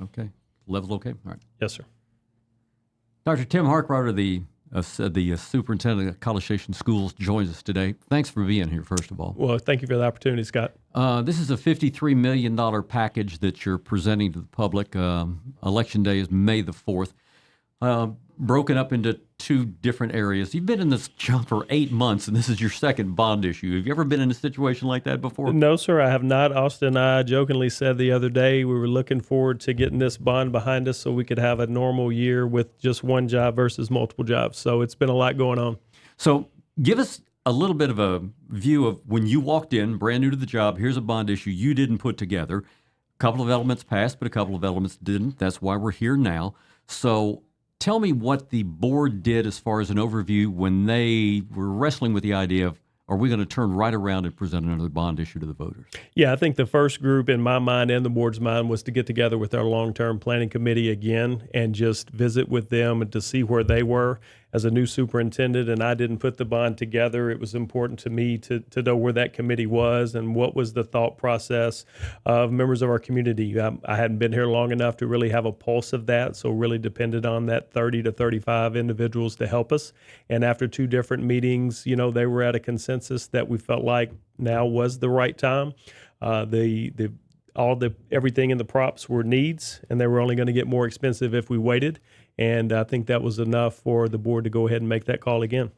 Okay. Level's okay? All right. Yes, sir. Dr. Tim Harkrider, the Superintendent of College Station Schools, joins us today. Thanks for being here, first of all. Well, thank you for the opportunity, Scott. This is a $53 million package that you're presenting to the public. Election Day is May the 4th. Broken up into two different areas. You've been in this job for 8 months, and this is your second bond issue. Have you ever been in a situation like that before? No, sir, I have not. Austin and I jokingly said the other day we were looking forward to getting this bond behind us so we could have a normal year with just one job versus multiple jobs. So it's been a lot going on. So give us a little bit of a view of when you walked in, brand new to the job, here's a bond issue you didn't put together. A couple of elements passed, but a couple of elements didn't. That's why we're here now. So tell me what the board did as far as an overview when they were wrestling with the idea of, are we going to turn right around and present another bond issue to the voters? Yeah, I think the first group in my mind and the board's mind was to get together with our long-term planning committee again and just visit with them and to see where they were as a new superintendent. And I didn't put the bond together. It was important to me to know where that committee was and what was the thought process of members of our community. I hadn't been here long enough to really have a pulse of that, so really depended on that 30 to 35 individuals to help us. And after two different meetings, they were at a consensus that we felt like now was the right time. Everything in the props were needs, and they were only going to get more expensive if we waited. And I think that was enough for the board to go ahead and make that call again.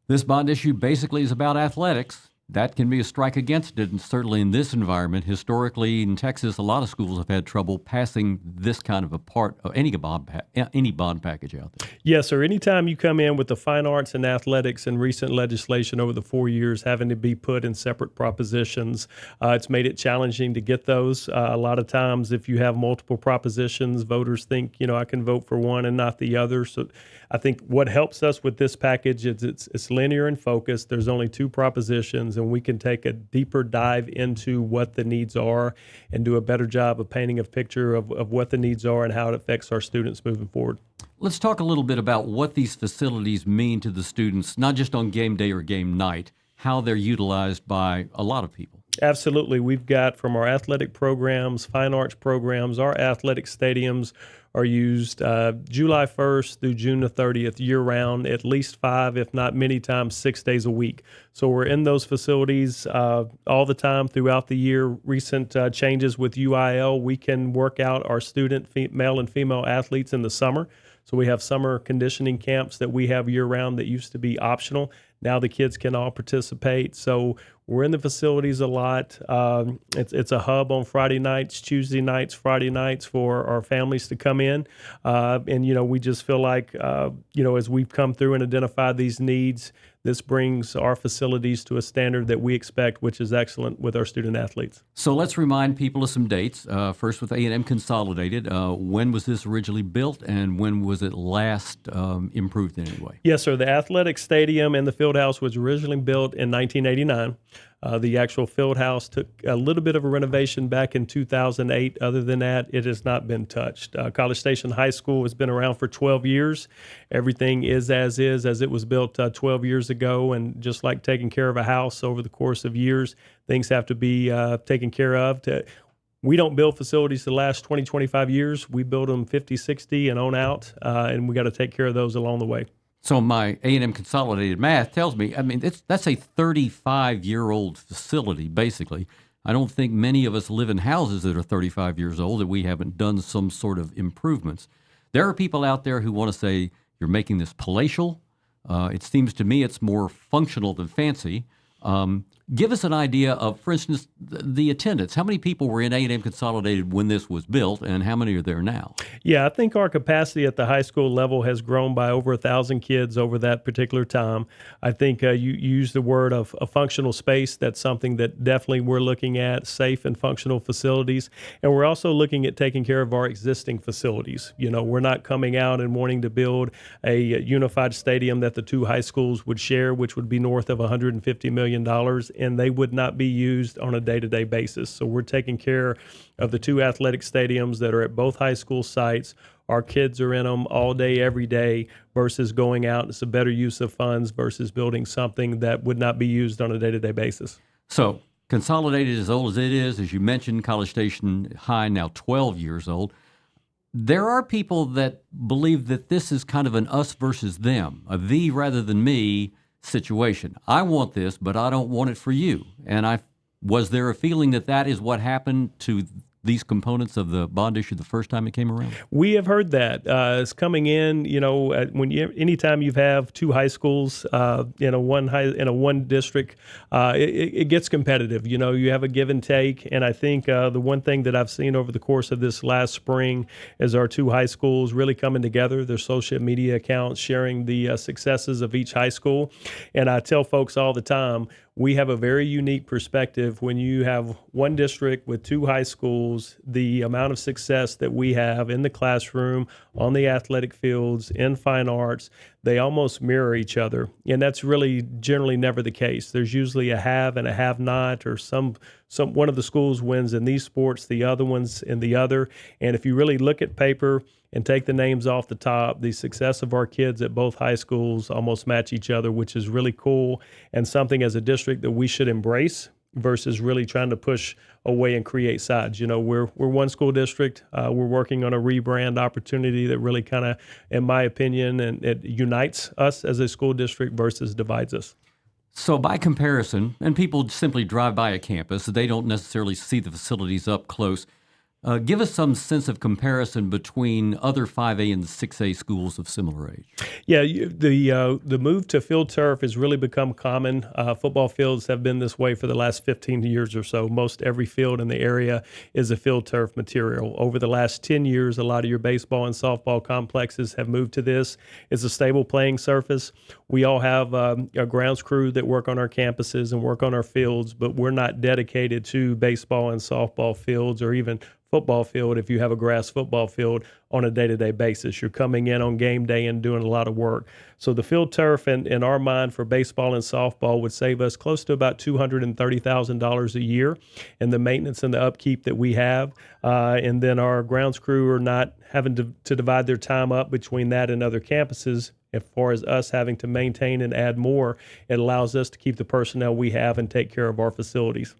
This bond issue basically is about athletics. That can be a strike against it, and certainly in this environment. Historically, in Texas, a lot of schools have had trouble passing this kind of a part of any bond package out there. Yes, sir. Anytime you come in with the fine arts and athletics and recent legislation over the 4 years having to be put in separate propositions, it's made it challenging to get those. A lot of times, if you have multiple propositions, voters think, I can vote for one and not the other. So I think what helps us with this package is it's linear and focused. There's only two propositions, and we can take a deeper dive into what the needs are and do a better job of painting a picture of what the needs are and how it affects our students moving forward. Let's talk a little bit about what these facilities mean to the students, not just on game day or game night, how they're utilized by a lot of people. Absolutely. We've got from our athletic programs, fine arts programs, our athletic stadiums are used July 1st through June the 30th year-round, at least 5, if not many times, 6 days a week. So we're in those facilities all the time throughout the year. Recent changes with UIL, we can work out our student male and female athletes in the summer. So we have summer conditioning camps that we have year-round that used to be optional. Now the kids can all participate. So we're in the facilities a lot. It's a hub on Friday nights, Tuesday nights, Friday nights for our families to come in. And we just feel like, as we've come through and identified these needs, this brings our facilities to a standard that we expect, which is excellent with our student athletes. So let's remind people of some dates. First with A&M Consolidated. When was this originally built, and when was it last improved in any way? Yes, sir. The athletic stadium and the field house was originally built in 1989. The actual field house took a little bit of a renovation back in 2008. Other than that, it has not been touched. College Station High School has been around for 12 years. Everything is as it was built 12 years ago. And just like taking care of a house over the course of years, things have to be taken care of. We don't build facilities to last 20, 25 years. We build them 50, 60 and on out, and we got to take care of those along the way. So my A&M Consolidated math tells me, that's a 35-year-old facility, basically. I don't think many of us live in houses that are 35 years old that we haven't done some sort of improvements. There are people out there who want to say, you're making this palatial. It seems to me it's more functional than fancy. Give us an idea of, for instance, the attendance. How many people were in A&M Consolidated when this was built, and how many are there now? Yeah, I think our capacity at the high school level has grown by over 1,000 kids over that particular time. I think you used the word of a functional space. That's something that definitely we're looking at, safe and functional facilities. And we're also looking at taking care of our existing facilities. We're not coming out and wanting to build a unified stadium that the two high schools would share, which would be north of $150 million. And they would not be used on a day-to-day basis. So we're taking care of the two athletic stadiums that are at both high school sites. Our kids are in them all day, every day, versus going out. It's a better use of funds versus building something that would not be used on a day-to-day basis. So Consolidated as old as it is, as you mentioned, College Station High now 12 years old. There are people that believe that this is kind of an us versus them, a thee rather than me situation. I want this, but I don't want it for you. And was there a feeling that that is what happened to these components of the bond issue the first time it came around? We have heard that it's coming in. Anytime you have two high schools in a one district, it gets competitive. You have a give and take, and I think the one thing that I've seen over the course of this last spring is our two high schools really coming together. Their social media accounts sharing the successes of each high school, and I tell folks all the time, we have a very unique perspective when you have one district with two high schools. The amount of success that we have in the classroom, on the athletic fields, in fine arts, they almost mirror each other. And that's really generally never the case. There's usually a have and a have not, or some one of the schools wins in these sports, the other one's in the other. And if you really look at paper and take the names off the top, the success of our kids at both high schools almost match each other, which is really cool and something as a district that we should embrace versus really trying to push away and create sides. We're one school district. We're working on a rebrand opportunity that really kind of, in my opinion, and it unites us as a school district versus divides us. So by comparison, and people simply drive by a campus, they don't necessarily see the facilities up close. Give us some sense of comparison between other 5A and 6A schools of similar age. Yeah, the move to field turf has really become common. Football fields have been this way for the last 15 years or so. Most every field in the area is a field turf material. Over the last 10 years, a lot of your baseball and softball complexes have moved to this. It's a stable playing surface. We all have a grounds crew that work on our campuses and work on our fields, but we're not dedicated to baseball and softball fields or even football field. If you have a grass football field on a day-to-day basis, you're coming in on game day and doing a lot of work. So the field turf in our mind for baseball and softball would save us close to about $230,000 a year in the maintenance and the upkeep that we have. And then our grounds crew are not having to divide their time up between that and other campuses. As far as us having to maintain and add more, it allows us to keep the personnel we have and take care of our facilities.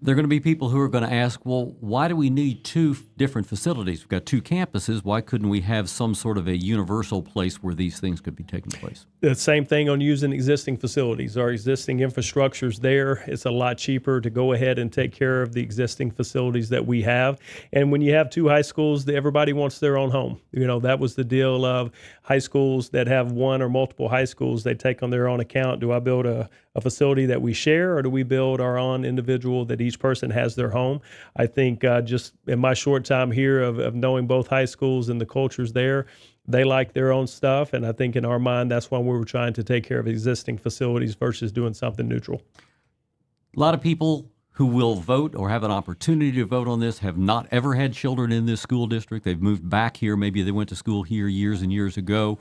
There are going to be people who are going to ask, well, why do we need two different facilities? We've got two campuses. Why couldn't we have some sort of a universal place where these things could be taking place? The same thing on using existing facilities. Our existing infrastructure's there. It's a lot cheaper to go ahead and take care of the existing facilities that we have. And when you have two high schools, everybody wants their own home. That was the deal of high schools that have one or multiple high schools. They take on their own account. Do I build a facility that we share, or do we build our own individual that each person has their home? I think just in my short time here of knowing both high schools and the cultures there, they like their own stuff. And I think in our mind, that's why we were trying to take care of existing facilities versus doing something neutral. A lot of people who will vote or have an opportunity to vote on this have not ever had children in this school district. They've moved back here. Maybe they went to school here years and years ago.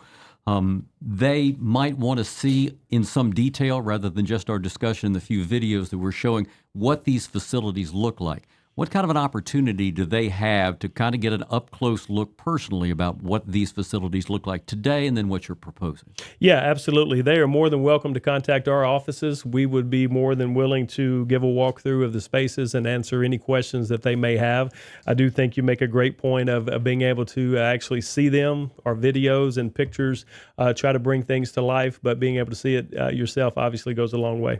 They might want to see in some detail, rather than just our discussion, the few videos that we're showing, what these facilities look like. What kind of an opportunity do they have to kind of get an up-close look personally about what these facilities look like today and then what you're proposing? Yeah, absolutely. They are more than welcome to contact our offices. We would be more than willing to give a walkthrough of the spaces and answer any questions that they may have. I do think you make a great point of being able to actually see them, our videos and pictures, try to bring things to life, but being able to see it yourself obviously goes a long way.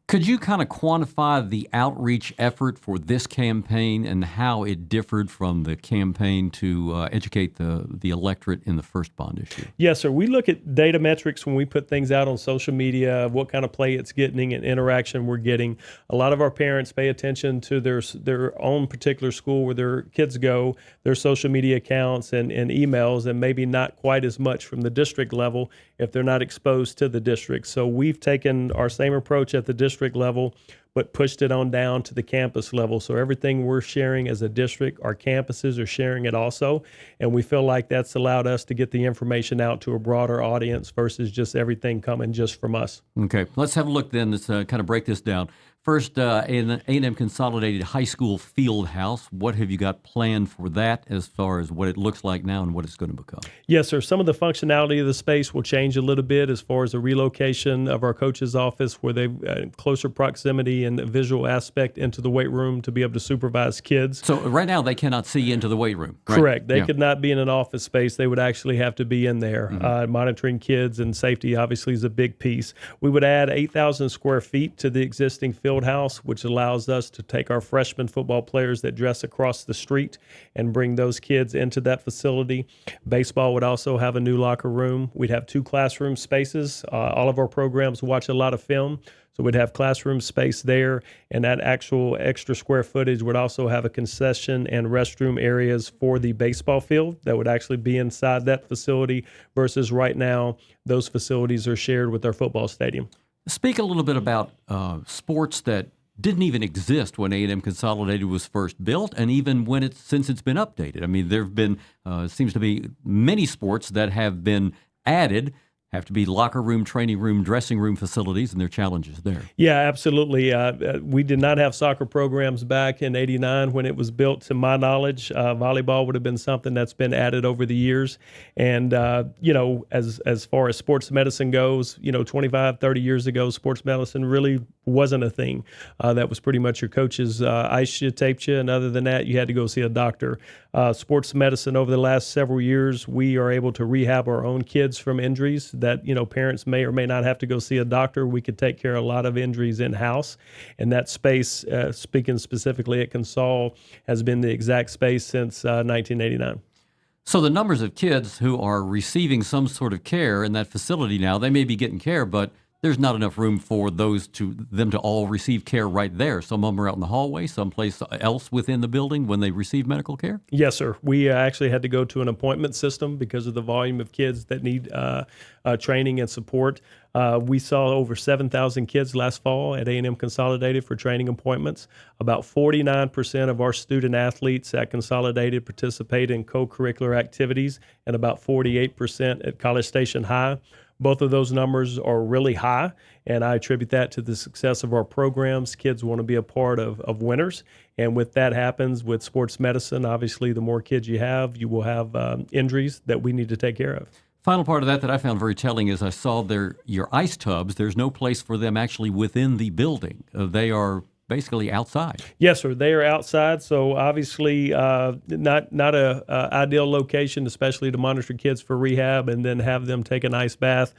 Could you kind of quantify the outreach effort for this campaign and how it differed from the campaign to educate the electorate in the first bond issue? Yes, sir. We look at data metrics when we put things out on social media, what kind of play it's getting and interaction we're getting. A lot of our parents pay attention to their own particular school where their kids go, their social media accounts and emails, and maybe not quite as much from the district level if they're not exposed to the district. So we've taken our same approach at the district level, but pushed it on down to the campus level. So everything we're sharing as a district, our campuses are sharing it also. And we feel like that's allowed us to get the information out to a broader audience versus just everything coming just from us. Okay, let's have a look then. Let's kind of break this down. First, in A&M Consolidated High School Field House, what have you got planned for that as far as what it looks like now and what it's going to become? Yes, sir. Some of the functionality of the space will change a little bit as far as the relocation of our coach's office, where they've closer proximity and visual aspect into the weight room to be able to supervise kids. So right now they cannot see into the weight room. Right? Correct. They could not be in an office space. They would actually have to be in there. Monitoring kids and safety obviously is a big piece. We would add 8,000 square feet to the existing field house, which allows us to take our freshman football players that dress across the street and bring those kids into that facility. Baseball would also have a new locker room. We'd have 2 classroom spaces. All of our programs watch a lot of film, so we'd have classroom space there, and that actual extra square footage would also have a concession and restroom areas for the baseball field that would actually be inside that facility, versus right now those facilities are shared with our football stadium. Speak a little bit about sports that didn't even exist when A&M Consolidated was first built, and even when since it's been updated. I mean, there have been seems to be many sports that have been added. Have to be locker room, training room, dressing room facilities, and there are challenges there. Yeah, absolutely. We did not have soccer programs back in '89 when it was built, to my knowledge. Volleyball would have been something that's been added over the years. And, as far as sports medicine goes, 25, 30 years ago, sports medicine really wasn't a thing. That was pretty much your coaches iced you, taped you, and other than that, you had to go see a doctor. Sports medicine over the last several years, we are able to rehab our own kids from injuries that, parents may or may not have to go see a doctor. We could take care of a lot of injuries in-house. And that space, speaking specifically at Consol, has been the exact space since 1989. So the numbers of kids who are receiving some sort of care in that facility now, they may be getting care, but there's not enough room for them to all receive care right there. Some of them are out in the hallway, someplace else within the building when they receive medical care? Yes, sir. We actually had to go to an appointment system because of the volume of kids that need training and support. We saw over 7,000 kids last fall at A&M Consolidated for training appointments. About 49% of our student athletes at Consolidated participate in co-curricular activities, and about 48% at College Station High. Both of those numbers are really high, and I attribute that to the success of our programs. Kids want to be a part of winners, and with that happens with sports medicine, obviously the more kids you will have injuries that we need to take care of. Final part of that I found very telling is I saw your ice tubs. There's no place for them actually within the building. They are basically outside. Yes, sir. They are outside, so obviously not a ideal location, especially to monitor kids for rehab and then have them take an ice bath.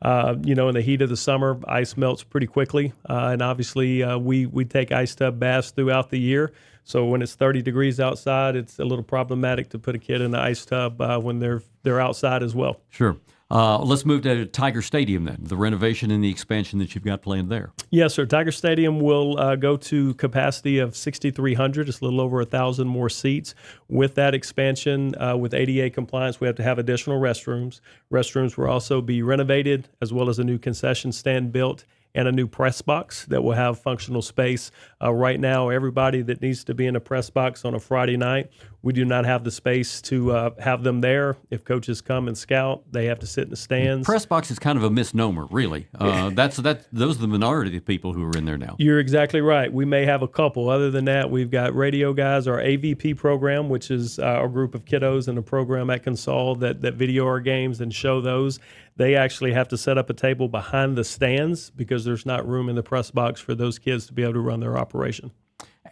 In the heat of the summer, ice melts pretty quickly, and obviously we take ice tub baths throughout the year. So when it's 30 degrees outside, it's a little problematic to put a kid in the ice tub when they're outside as well. Sure. Let's move to Tiger Stadium then, the renovation and the expansion that you've got planned there. Yes, sir. Tiger Stadium will go to capacity of 6,300. It's a little over 1,000 more seats. With that expansion, with ADA compliance, we have to have additional restrooms. Restrooms will also be renovated, as well as a new concession stand built and a new press box that will have functional space. Right now, everybody that needs to be in a press box on a Friday night, we do not have the space to have them there. If coaches come and scout, they have to sit in the stands. Press box is kind of a misnomer, really. Those are the minority of people who are in there now. You're exactly right. We may have a couple. Other than that, we've got radio guys, our AVP program, which is our group of kiddos in a program at Consol that video our games and show those. They actually have to set up a table behind the stands because there's not room in the press box for those kids to be able to run their operation.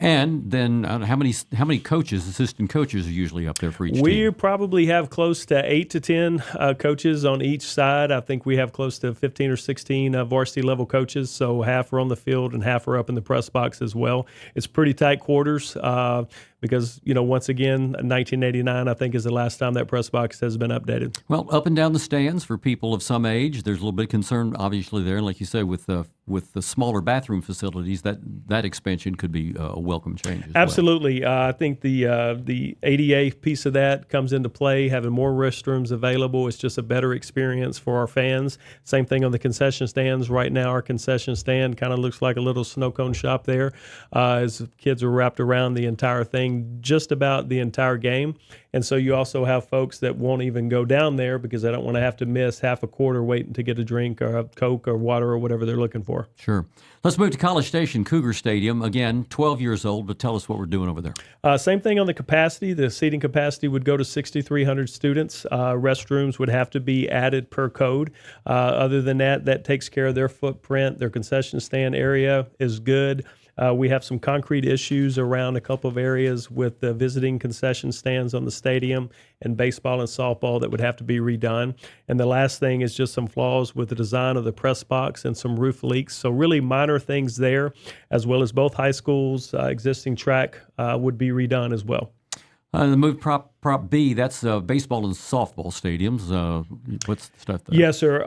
And then how many coaches, assistant coaches, are usually up there for each team? We probably have close to 8 to 10 coaches on each side. I think we have close to 15 or 16 varsity level coaches, so half are on the field and half are up in the press box as well. It's pretty tight quarters because, once again, 1989, I think, is the last time that press box has been updated. Well, up and down the stands for people of some age, there's a little bit of concern, obviously, there. Like you say, with the smaller bathroom facilities, that expansion could be a welcome change as Absolutely. I think the ADA piece of that comes into play. Having more restrooms available is just a better experience for our fans. Same thing on the concession stands. Right now, our concession stand kind of looks like a little snow cone shop there as kids are wrapped around the entire thing watching just about the entire game. And so you also have folks that won't even go down there because they don't want to have to miss half a quarter waiting to get a drink or a Coke or water or whatever they're looking for. Sure. Let's move to College Station, Cougar Stadium. Again, 12 years old, but tell us what we're doing over there. Same thing on the capacity. The seating capacity would go to 6,300 students. Restrooms would have to be added per code. Other than that, that takes care of their footprint. Their concession stand area is good. We have some concrete issues around a couple of areas with the visiting concession stands on the stadium and baseball and softball that would have to be redone. And the last thing is just some flaws with the design of the press box and some roof leaks. So really minor things there, as well as both high schools' existing track would be redone as well. The move Prop B, that's baseball and softball stadiums. What's the stuff there? Yes, sir.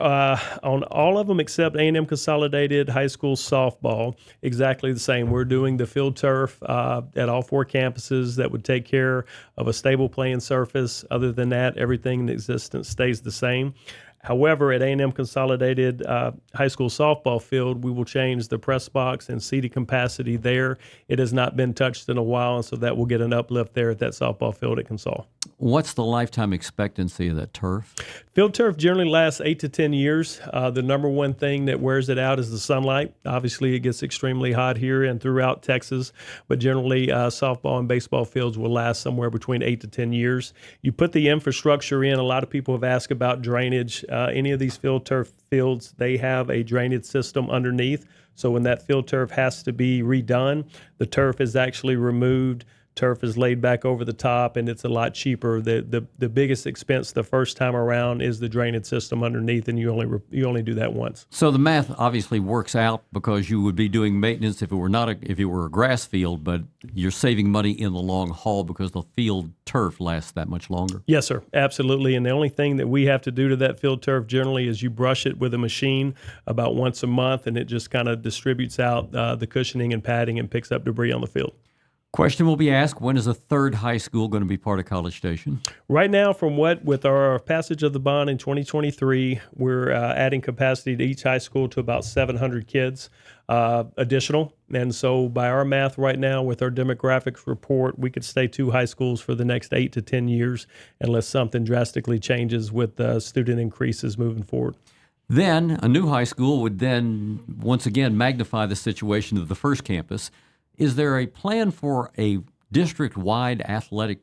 On all of them except A&M Consolidated High School softball, exactly the same. We're doing the field turf at all 4 campuses that would take care of a stable playing surface. Other than that, everything in existence stays the same. However, at A&M Consolidated High School softball field, we will change the press box and seating capacity there. It has not been touched in a while, and so that will get an uplift there at that softball field at Consol. What's the lifetime expectancy of that turf? Field turf generally lasts 8 to 10 years. The number one thing that wears it out is the sunlight. Obviously, it gets extremely hot here and throughout Texas, but generally softball and baseball fields will last somewhere between 8 to 10 years. You put the infrastructure in. A lot of people have asked about drainage. Any of these field turf fields, they have a drainage system underneath. So when that field turf has to be redone, the turf is actually removed. Turf is laid back over the top, and it's a lot cheaper. The biggest expense the first time around is the drainage system underneath, and you only do that once. So the math obviously works out because you would be doing maintenance if it were a grass field, but you're saving money in the long haul because the field turf lasts that much longer. Yes, sir, absolutely. And the only thing that we have to do to that field turf generally is you brush it with a machine about once a month, and it just kind of distributes out the cushioning and padding and picks up debris on the field. Question will be asked, when is a third high school going to be part of College Station? Right now, with our passage of the bond in 2023, we're adding capacity to each high school to about 700 kids additional. And so by our math right now, with our demographics report, we could stay 2 high schools for the next 8 to 10 years unless something drastically changes with student increases moving forward. Then a new high school would then once again magnify the situation of the first campus. Is there a plan for a district-wide athletic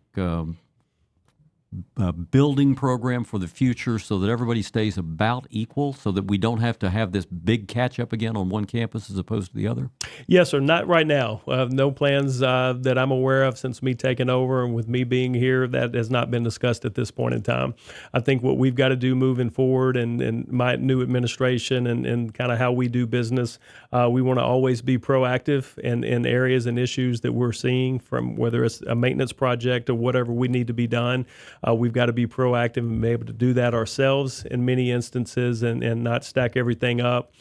building program for the future so that everybody stays about equal so that we don't have to have this big catch-up again on one campus as opposed to the other? Yes, sir. Not right now. No plans that I'm aware of since me taking over, and with me being here, that has not been discussed at this point in time. I think what we've got to do moving forward and my new administration and kind of how we do business, we want to always be proactive in areas and issues that we're seeing, from whether it's a maintenance project or whatever we need to be done. We've got to be proactive and be able to do that ourselves in many instances and not stack everything up,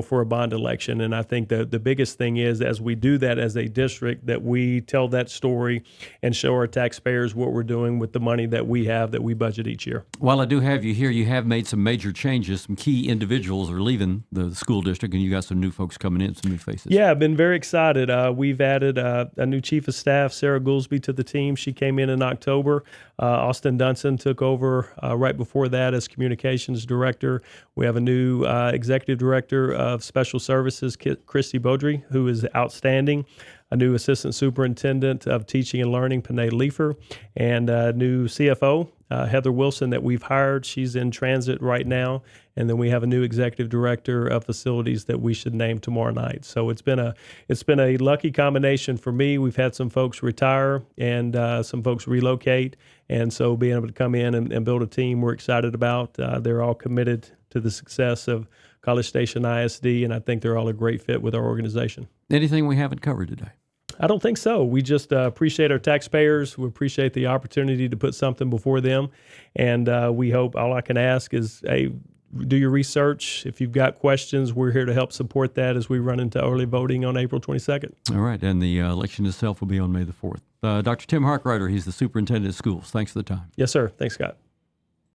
for a bond election. And I think the biggest thing is, as we do that as a district, that we tell that story and show our taxpayers what we're doing with the money that we have that we budget each year. While I do have you here, you have made some major changes. Some key individuals are leaving the school district, and you got some new folks coming in, some new faces. Yeah, I've been very excited. We've added a new chief of staff, Sarah Goolsby, to the team. She came in October. Austin Dunson took over right before that as communications director. We have a new executive director of special services, Christy Beaudry, who is outstanding. A new assistant superintendent of teaching and learning, Panay Leifer, and a new CFO, Heather Wilson, that we've hired. She's in transit right now. And then we have a new executive director of facilities that we should name tomorrow night. So it's been a lucky combination for me. We've had some folks retire and some folks relocate. And so being able to come in and build a team we're excited about. They're all committed to the success of College Station ISD, and I think they're all a great fit with our organization. Anything we haven't covered today? I don't think so. We just appreciate our taxpayers. We appreciate the opportunity to put something before them. And we hope, all I can ask is, hey, do your research. If you've got questions, we're here to help support that as we run into early voting on April 22nd. All right. And the election itself will be on May the 4th. Dr. Tim Harkrider, he's the superintendent of schools. Thanks for the time. Yes, sir. Thanks, Scott.